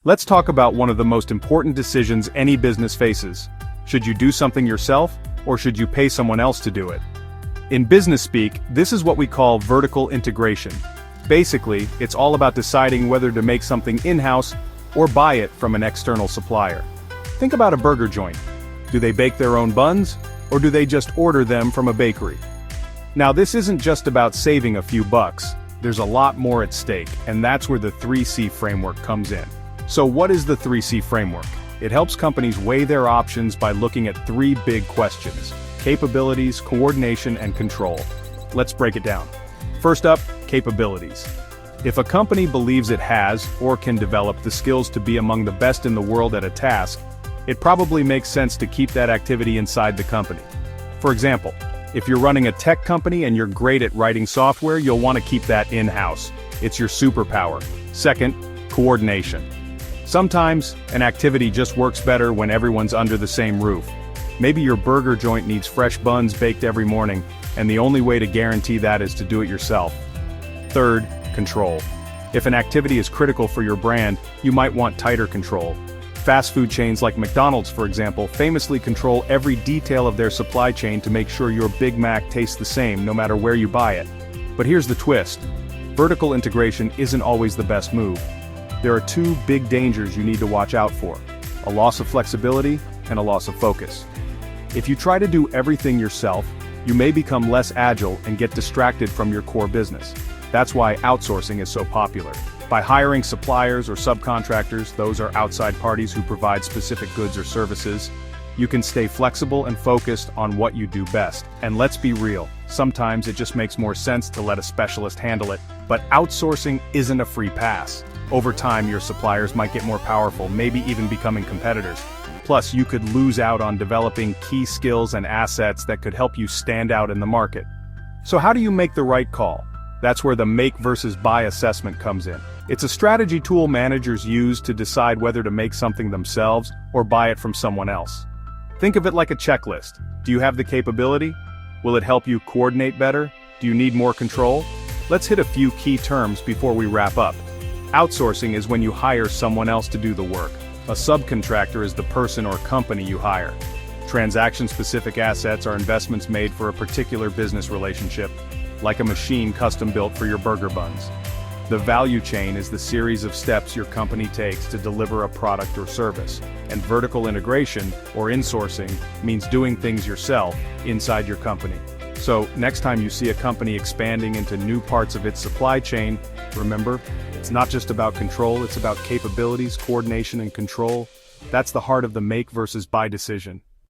Let's talk about one of the most important decisions any business faces. Should you do something yourself, or should you pay someone else to do it? In business speak, this is what we call vertical integration. Basically, it's all about deciding whether to make something in-house or buy it from an external supplier. Think about a burger joint. Do they bake their own buns, or do they just order them from a bakery? Now, this isn't just about saving a few bucks. There's a lot more at stake, and that's where the 3C framework comes in. So what is the 3C framework? It helps companies weigh their options by looking at three big questions: capabilities, coordination, and control. Let's break it down. First up, capabilities. If a company believes it has, or can develop the skills to be among the best in the world at a task, it probably makes sense to keep that activity inside the company. For example, if you're running a tech company and you're great at writing software, you'll want to keep that in-house. It's your superpower. Second, coordination. Sometimes, an activity just works better when everyone's under the same roof. Maybe your burger joint needs fresh buns baked every morning, and the only way to guarantee that is to do it yourself. Third, control. If an activity is critical for your brand, you might want tighter control. Fast food chains like McDonald's, for example, famously control every detail of their supply chain to make sure your Big Mac tastes the same no matter where you buy it. But here's the twist. Vertical integration isn't always the best move. There are two big dangers you need to watch out for: a loss of flexibility and a loss of focus. If you try to do everything yourself, you may become less agile and get distracted from your core business. That's why outsourcing is so popular. By hiring suppliers or subcontractors, those are outside parties who provide specific goods or services, you can stay flexible and focused on what you do best. And let's be real, sometimes it just makes more sense to let a specialist handle it. But outsourcing isn't a free pass. Over time, your suppliers might get more powerful, maybe even becoming competitors. Plus, you could lose out on developing key skills and assets that could help you stand out in the market. So how do you make the right call? That's where the make versus buy assessment comes in. It's a strategy tool managers use to decide whether to make something themselves or buy it from someone else. Think of it like a checklist. Do you have the capability? Will it help you coordinate better? Do you need more control? Let's hit a few key terms before we wrap up. Outsourcing is when you hire someone else to do the work. A subcontractor is the person or company you hire. Transaction-specific assets are investments made for a particular business relationship, like a machine custom-built for your burger buns. The value chain is the series of steps your company takes to deliver a product or service. And vertical integration, or insourcing, means doing things yourself inside your company. So, next time you see a company expanding into new parts of its supply chain, remember, it's not just about control, it's about capabilities, coordination, and control. That's the heart of the make versus buy decision.